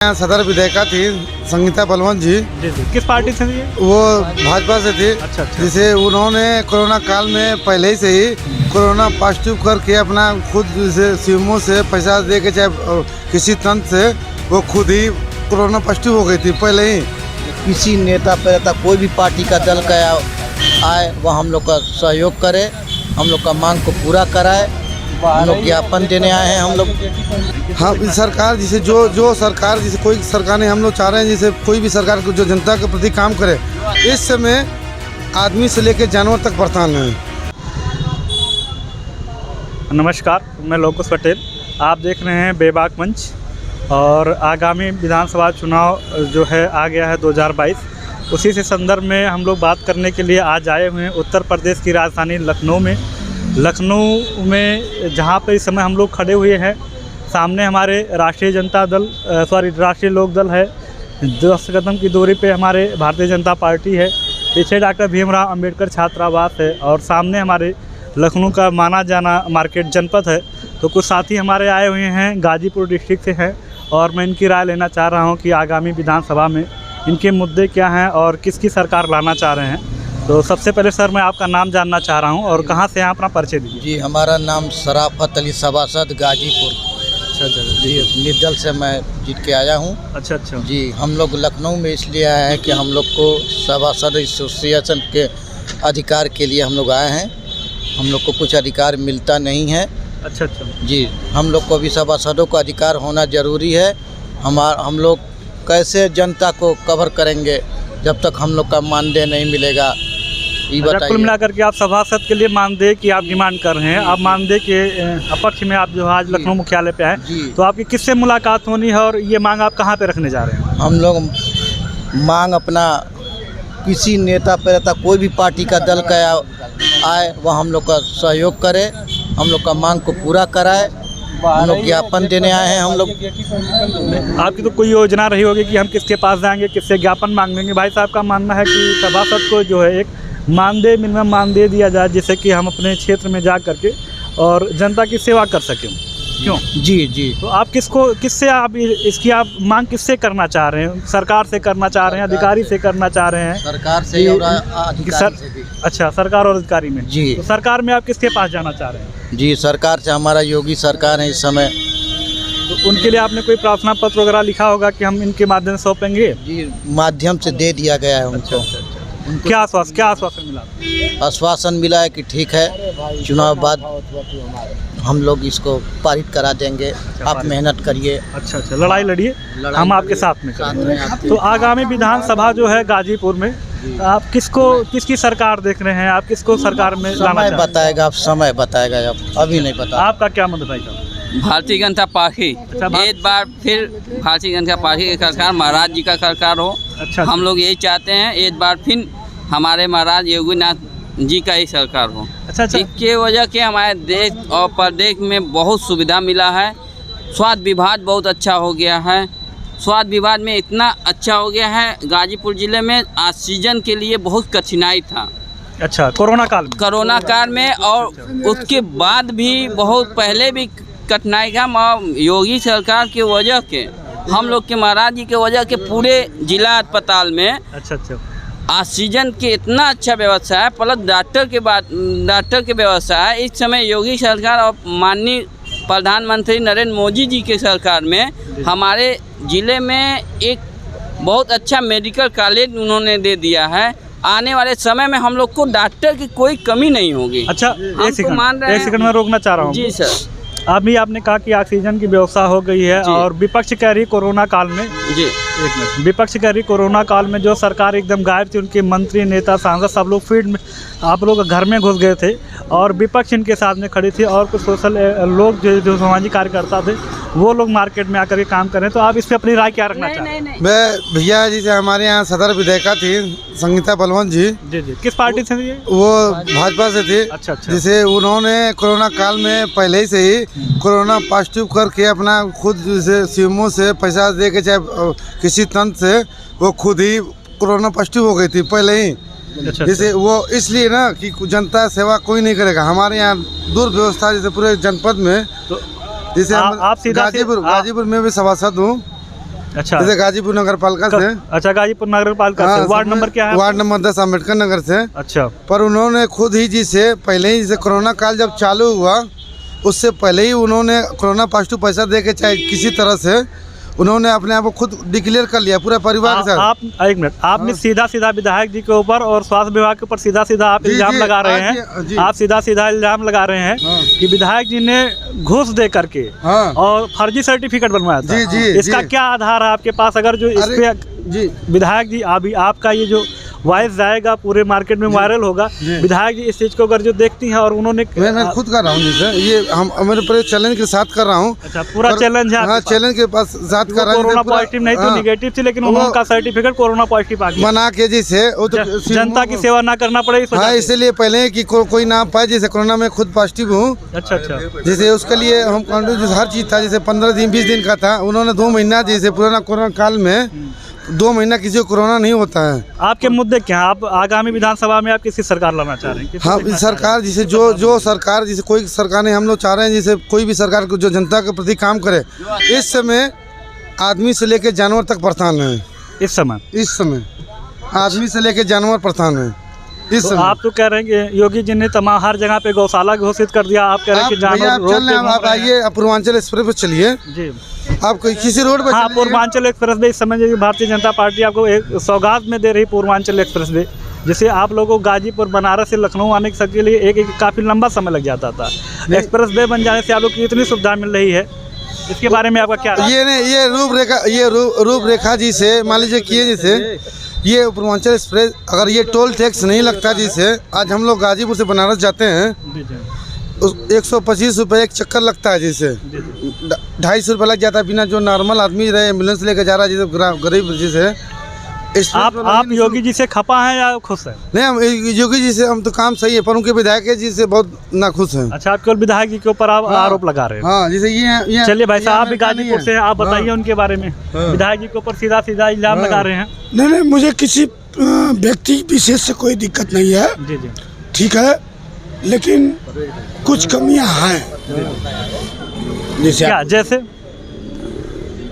यहाँ सदर विधायिका थी संगीता बलवंत जी। किस पार्टी से थी? वो भाजपा से थी। अच्छा। जिसे उन्होंने कोरोना काल में पहले ही से ही कोरोना पॉजिटिव करके अपना खुद से सीएमओ से पैसा दे के चाहे किसी तंत्र से वो खुद ही कोरोना पॉजिटिव हो गई थी पहले ही। किसी नेता पर कोई भी पार्टी का दल का आए वह हम लोग का सहयोग करे, हम लोग का मांग को पूरा कराए। हम लोग ज्ञापन देने आए हैं हम लोग। हाँ, सरकार जिसे जो सरकार जिसे कोई सरकार नहीं, हम लोग चाह रहे हैं जिसे कोई भी सरकार जो जनता के प्रति काम करे। इस समय आदमी से लेकर जानवर तक परेशान है। नमस्कार, मैं लोकेश पटेल। आप देख रहे हैं बेबाक मंच। और आगामी विधानसभा चुनाव जो है आ गया है 2022, उसी से संदर्भ में हम लोग बात करने के लिए आज आए हुए हैं उत्तर प्रदेश की राजधानी लखनऊ में जहां पर इस समय हम लोग खड़े हुए हैं। सामने हमारे राष्ट्रीय लोक दल है, 10 कदम की दूरी पे हमारे भारतीय जनता पार्टी है, पीछे डॉक्टर भीमराव अंबेडकर छात्रावास है और सामने हमारे लखनऊ का माना जाना मार्केट जनपद है। तो कुछ साथी हमारे आए हुए हैं गाजीपुर डिस्ट्रिक्ट से हैं और मैं इनकी राय लेना चाह रहा हूं कि आगामी विधानसभा में इनके मुद्दे क्या हैं और किसकी सरकार लाना चाह रहे हैं। तो सबसे पहले सर, मैं आपका नाम जानना चाह रहा हूं और कहां से हैं, अपना परिचय दीजिए। जी, हमारा नाम सराफत अली सभासद गाजीपुर। अच्छा जी, निर्दल से मैं जीत के आया हूं। अच्छा। जी, हम लोग लखनऊ में इसलिए आए हैं कि हम लोग को सभासद एसोसिएशन के अधिकार के लिए हम लोग आए हैं। हम लोग को कुछ अधिकार मिलता नहीं है। अच्छा। जी, हम लोग को भी सभासदों का अधिकार होना ज़रूरी है। हम लोग कैसे जनता को कवर करेंगे जब तक हम लोग का मानदेय नहीं मिलेगा, ये बताइए। कुल मिलाकर के आप सभासद के लिए मानदेय की आप डिमांड कर रहे हैं। आप मानदेय के अपक्ष में आप जो आज लखनऊ मुख्यालय पे आए, तो आपकी किससे मुलाकात होनी है और ये मांग आप कहाँ पे रखने जा रहे हैं? हम लोग मांग अपना किसी नेता पर कोई भी पार्टी का दल का आए वह हम लोग का सहयोग करे, हम लोग का मांग को पूरा कराए। हम लोग ज्ञापन देने आए हैं हम लोग। आपकी तो कोई योजना रही होगी कि हम किसके पास जाएंगे, किससे ज्ञापन मांगेंगे। भाई साहब का मानना है कि सभासद को जो है एक मानदेय, मिनिमम मानदेय दिया जाए जिससे कि हम अपने क्षेत्र में जा करके और जनता की सेवा कर सकें। क्यों? जी। तो आप किससे आप इसकी आप मांग किससे करना चाह रहे हैं? सरकार से करना चाह रहे हैं, अधिकारी से करना चाह रहे हैं? सरकार से और अधिकारी से भी। अच्छा, सरकार और अधिकारी में। जी। तो सरकार में आप किसके पास जाना चाह रहे हैं? जी, सरकार से हमारा योगी सरकार है इस समय। तो उनके लिए आपने कोई प्रार्थना पत्र वगैरह लिखा होगा कि हम इनके माध्यम से सौंपेंगे? जी, माध्यम से दे दिया गया है उनको। क्या आश्वासन मिला? आश्वासन मिला है कि ठीक है, चुनाव बाद हम लोग इसको पारित करा देंगे। आप मेहनत करिए। अच्छा, लड़ाई लड़िए, हम आपके साथ में करेंगे। तो आगामी विधानसभा जो है गाजीपुर में, आप किसकी सरकार देख रहे हैं? आप किसको सरकार में लाना चाहते हैं? समय बताएगा, अभी नहीं पता। आपका क्या मत बताइएगा? भारतीय जनता पार्टी एक बार फिर भारतीय जनता पार्टी की सरकार, महाराज जी का सरकार हो। अच्छा। हम लोग यही चाहते हैं, एक बार फिर हमारे महाराज योगीनाथ जी का ही सरकार हो। अच्छा। इसके वजह के हमारे देश और प्रदेश में बहुत सुविधा मिला है। स्वास्थ्य विभाग बहुत अच्छा हो गया है। स्वास्थ्य विभाग में इतना अच्छा हो गया है, गाजीपुर जिले में ऑक्सीजन के लिए बहुत कठिनाई था। अच्छा, कोरोना काल में और उसके बाद भी बहुत पहले भी कठिनाई था। योगी सरकार की वजह के, हम लोग के महाराज जी के वजह के पूरे जिला अस्पताल में ऑक्सीजन की इतना अच्छा व्यवस्था है, प्लस डॉक्टर के व्यवस्था है। इस समय योगी सरकार और माननीय प्रधानमंत्री नरेंद्र मोदी जी के सरकार में हमारे ज़िले में एक बहुत अच्छा मेडिकल कॉलेज उन्होंने दे दिया है। आने वाले समय में हम लोग को डॉक्टर की कोई कमी नहीं होगी। अच्छा, एक सेकंड में रोकना चाह रहा हूँ। जी सर। अभी आपने कहा कि ऑक्सीजन की व्यवस्था हो गई है और विपक्ष कह रही कोरोना काल में। जी, एक मिनट। विपक्ष कह रही कोरोना काल में जो सरकार एकदम गायब थी, उनके मंत्री, नेता, सांसद सब लोग फील्ड में, आप लोग घर में घुस गए थे और विपक्ष इनके साथ में खड़ी थी और कुछ सोशल लोग जो सामाजिक कार्यकर्ता थे वो लोग मार्केट में आकर के काम कर रहे हैं। तो आप इस पर अपनी राय क्या रखना चाहते हैं? मैं भैया जी से हमारे यहाँ सदर विधायिका थी संगीता बलवंत जी। किस पार्टी से थी? वो भाजपा से थी। अच्छा। जिसे उन्होंने कोरोना काल में पहले ही से ही कोरोना पॉजिटिव करके अपना खुद से सीएमओ से पैसा दे के चाहे किसी तंत्र से वो खुद ही कोरोना पॉजिटिव हो गई थी पहले ही। जैसे वो इसलिए ना कि जनता सेवा कोई नहीं करेगा। हमारे यहाँ दुर्व्यवस्था जैसे पूरे जनपद में, तो जैसे गाजीपुर में भी सभासद हूँ। अच्छा। जैसे गाजीपुर नगर पालिका से। अच्छा, गाजीपुर नगर पालिका से। वार्ड नंबर क्या है? वार्ड नंबर 10 अम्बेडकर नगर से। अच्छा। पर उन्होंने खुद ही जिसे पहले ही जैसे कोरोना काल जब चालू हुआ उससे पहले ही उन्होंने कोरोना पॉजिटिव पैसा दे के चाहे किसी तरह से उन्होंने अपने आप को खुद डिक्लेयर कर लिया पूरा परिवार के साथ। आप एक मिनट, आपने सीधा सीधा विधायक जी के ऊपर और स्वास्थ्य विभाग के ऊपर सीधा सीधा आप इल्जाम लगा रहे हैं। आप सीधा सीधा इल्जाम लगा रहे हैं कि विधायक जी ने घूस दे करके और फर्जी सर्टिफिकेट बनवाया था। इसका क्या आधार है आपके पास? अगर जो इस पे विधायक जी अभी आपका ये जो वॉइस जाएगा पूरे मार्केट में वायरल होगा, विधायक जी इस चीज को अगर जो देखती हैं और उन्होंने मैं खुद कर रहा हूँ जैसे ये हम मेरे पूरे चैलेंज के साथ कर रहा हूँ। अच्छा, पूरा चैलेंज है? हाँ, चैलेंज के पास साथ कर रहा हूँ। कोरोना पॉजिटिव नहीं तो निगेटिव थी, लेकिन उनका सर्टिफिकेट कोरोना पॉजिटिव आ गया बना के जैसे जनता की सेवा ना करना पड़े। हाँ, इसलिए पहले कि कोई ना पाए जैसे कोरोना में खुद पॉजिटिव हूँ। अच्छा अच्छा। जैसे उसके लिए हम हर चीज था, जैसे 15 दिन 20 दिन का था, उन्होंने 2 महीना जैसे पुराना कोरोना काल में 2 महीना किसी को कोरोना नहीं होता है। आपके मुद्दे क्या हैं? आप आगामी विधानसभा में आप किसी सरकार लाना चाह रहे हैं? हाँ, सरकार जिसे जो सरकार जिसे कोई सरकार नहीं, हम लोग चाह रहे हैं जैसे कोई भी सरकार को जो जनता के प्रति काम करे। इस समय आदमी से लेकर जानवर तक परेशान है। इस समय आदमी से लेकर जानवर परेशान है। तो आप तो कह रहे हैं कि योगी जी ने तमाम हर जगह पे गौशाला घोषित कर दिया। आप कह रहे हैं कि जानवर आप आइए, आप पूर्वांचल एक्सप्रेस पे चलिए जी। आप किसी रोड पे। हाँ, पूर्वांचल एक्सप्रेस वे इस समय भारतीय जनता पार्टी आपको एक सौगात में दे रही पूर्वांचल एक्सप्रेस वे, जिसे आप लोगों को गाजीपुर बनारस से लखनऊ आने के लिए एक काफ़ी लंबा समय लग जाता था। एक्सप्रेस वे बन जाने से आप लोग की इतनी सुविधा मिल रही है, इसके बारे में आपका क्या? ये रूपरेखा जी से मान लीजिए किए जैसे ये पूर्वांचल एक्सप्रेस, अगर ये टोल टैक्स नहीं लगता जिसे आज हम लोग गाजीपुर से बनारस जाते हैं 125 रुपये एक चक्कर लगता है, जैसे 250 रुपये लग जाता है बिना जो नॉर्मल आदमी रहे एम्बुलेंस लेकर जा रहा है जैसे गरीब जैसे। आप योगी जी से खपा हैं या खुश हैं? नहीं, हम योगी जी से हम तो काम सही है, पर उनके विधायक जी से बहुत नाखुश हैं। अच्छा, आप केवल विधायक जी के ऊपर आप आरोप लगा रहे हैं? हाँ, जैसे ये चलिए भाई साहब, आप भी गाजीपुर से हैं, आप बताइए उनके बारे में। विधायक जी के ऊपर सीधा सीधा इल्जाम लगा रहे हैं। नहीं, मुझे किसी व्यक्ति विशेष से कोई दिक्कत नहीं है। जी जी, ठीक है, लेकिन कुछ कमियां हैं। जैसे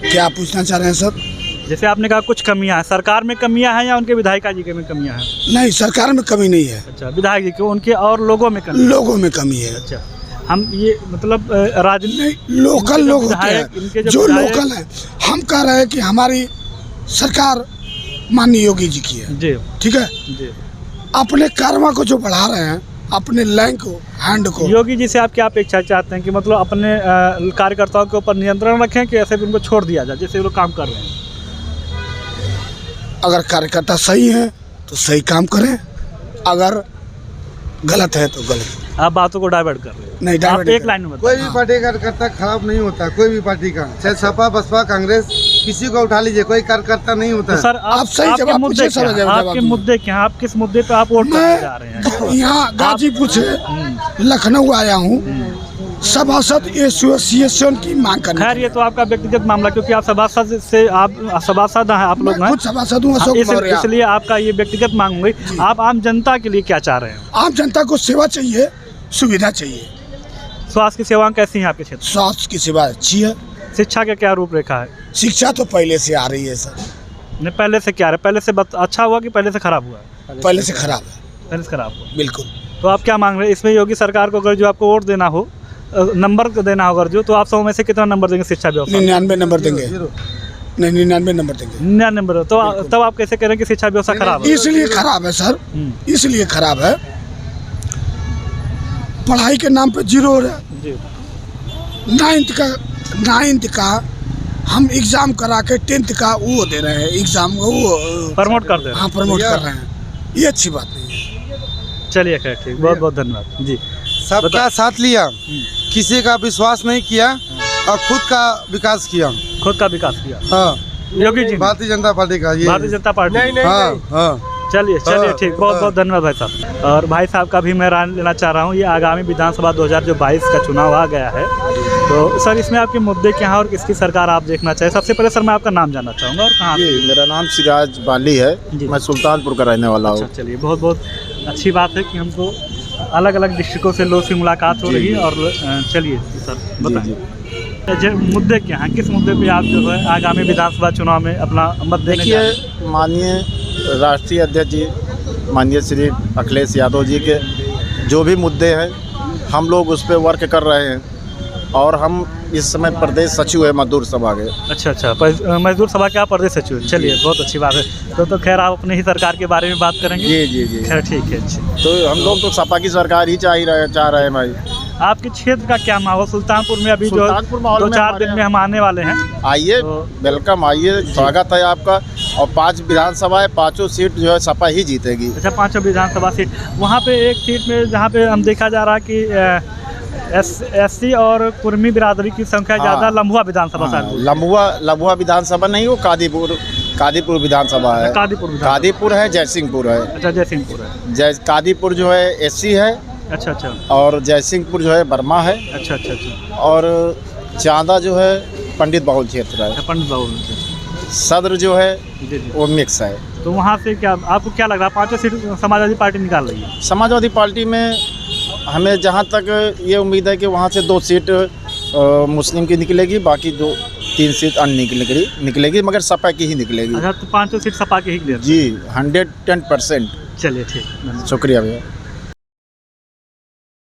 क्या पूछना चाह रहे हैं सर? जैसे आपने कहा कुछ कमियां हैं, सरकार में कमियां हैं या उनके विधायिका जी के में कमियां हैं? नहीं, सरकार में कमी नहीं है। अच्छा, विधायक जी के उनके और लोगों में कमी? लोगों में कमी है। अच्छा, हम ये मतलब राजनीतिक लोकल लोग होते हैं जो लोकल हैं। हम कह रहे हैं कि हमारी सरकार माननीय योगी जी की है जी, ठीक है जी। अपने कर्मा को जो बढ़ा रहे हैं, अपने लैंग को, हैंड को। योगी जी से आप क्या अपेक्षा चाहते हैं कि मतलब अपने कार्यकर्ताओं के ऊपर नियंत्रण रखें कि ऐसे भी उनको छोड़ दिया जाए जैसे वो लोग काम कर रहे हैं? अगर कार्यकर्ता सही है तो सही काम करें, अगर गलत है तो गलत। आप बातों को डाइवर्ट कर रहे हैं। नहीं, डाइवर्ट एक लाइन में कोई भी पार्टी का कार्यकर्ता खराब नहीं होता, कोई भी पार्टी का, चाहे सपा बसपा कांग्रेस, किसी को उठा लीजिए, कोई कार्यकर्ता नहीं होता। तो सर आप सही जवाब पूछिए। आपके मुद्दे क्या, आप किस मुद्दे पे आप वोट करने जा रहे हैं? यहाँ गाजीपुर से लखनऊ आया हूँ सभासद एसोसिएशन की मांग करने। खैर, ये तो आपका व्यक्तिगत मामला, क्योंकि आप सभासद से आप सभासद हैं, आप लोग हैं, सभासद हूँ अशोक मौर्य। इसलिए आपका ये व्यक्तिगत मांग हुई। आप आम जनता के लिए क्या चाह रहे हैं? आम जनता को सेवा चाहिए, सुविधा चाहिए। स्वास्थ्य की सेवाएं कैसी हैं आपके क्षेत्र? स्वास्थ्य की सेवा अच्छी है। शिक्षा का क्या रूपरेखा है? शिक्षा तो पहले से आ रही है सर। नहीं, पहले से क्या है? पहले से अच्छा हुआ कि पहले से खराब हुआ है? पहले से खराब है। पहले से खराब हुआ, बिल्कुल। तो आप क्या मांग रहे हैं इसमें? योगी सरकार को अगर जो आपको वोट देना हो, नंबर देना होगा जो, तो आप 100 में से कितना नंबर देंगे शिक्षा व्यवस्था? 99 नंबर देंगे। नहीं, 99 नंबर देंगे। 99 नंबर। तो तब आप कैसे कह रहे हैं कि शिक्षा व्यवस्था खराब है? इसलिए खराब है सर, इसलिए खराब है, पढ़ाई के नाम पे 0 हो रहा है। 9th का हम एग्जाम करा के 10th का वो दे रहे हैं, एग्जाम वो प्रमोट कर दे रहे हैं। हाँ, प्रमोट कर रहे हैं। ये अच्छी बात नहीं है। चलिए, खैर ठीक, बहुत बहुत धन्यवाद जी। सबका साथ लिया, किसी का विश्वास नहीं किया और खुद का विकास किया। खुद का विकास किया, हाँ, योगी जी, भारतीय जनता पार्टी का। ये भारतीय जनता पार्टी। हाँ हाँ। चलिए ठीक, बहुत बहुत धन्यवाद भाई साहब। और भाई साहब का भी मैं राय लेना चाह रहा हूँ। ये आगामी विधानसभा 2022 का चुनाव आ गया है, तो सर इसमें आपके मुद्दे क्या हैं और किसकी सरकार आप देखना चाहें? सबसे पहले सर मैं आपका नाम जानना चाहूँगा और कहाँ? मेरा नाम सिराज बाली है, मैं सुल्तानपुर का रहने वाला हूँ। चलिए, बहुत बहुत अच्छी बात है कि हमको अलग अलग डिस्ट्रिक्टों से लोगों से मुलाकात हो रही है। और चलिए सर बताइए। मुद्दे क्या हैं, किस मुद्दे पे आप जो है आगामी विधानसभा चुनाव में अपना मत देने जा रहे हैं? देखिए, माननीय राष्ट्रीय अध्यक्ष जी माननीय श्री अखिलेश यादव जी के जो भी मुद्दे हैं हम लोग उस पर वर्क कर रहे हैं और हम इस समय प्रदेश सचिव है मजदूर सभा के। अच्छा, मजदूर सभा के आप प्रदेश सचिव, चलिए बहुत अच्छी बात है। तो खैर आप अपने ही सरकार के बारे में बात करेंगे? जी। खैर ठीक है, अच्छी। तो हम लोग तो सपा की सरकार ही चाह रहे हैं भाई। आपके क्षेत्र का क्या माहौल? सुल्तानपुर में अभी जो 2-4 दिन में हम आने वाले हैं, आइए, वेलकम, आइए, स्वागत है आपका। और 5 विधानसभा है, 5 सीट जो है सपा ही जीतेगी। अच्छा, 5 विधानसभा सीट। वहाँ पे एक सीट में जहाँ पे हम देखा जा रहा है कि SC और कुर्मी बिरादरी की संख्या ज़्यादा, लम्बुआ विधानसभा शायद। लम्बुआ विधानसभा नहीं, वो कादीपुर विधानसभा है। कादीपुर है, जयसिंहपुर है। अच्छा, जयसिंहपुर है। कादीपुर जो है SC है। अच्छा। और जयसिंहपुर जो है बर्मा है। अच्छा। और चांदा जो है पंडित बहुल क्षेत्र है। पंडित बहुल। सदर जो है वो मिक्स है। तो वहाँ से क्या आपको क्या लग रहा है, 5 सीट समाजवादी पार्टी निकाल रही है? समाजवादी पार्टी में हमें जहाँ तक ये उम्मीद है कि वहाँ से 2 सीट मुस्लिम की निकलेगी, बाकी 2-3 सीट अन्य निकलेगी, मगर सपा की ही निकलेगी। अच्छा, तो 5 सीट सपा की ही निकलेगी? जी, 110%। चलिए ठीक, शुक्रिया भैया।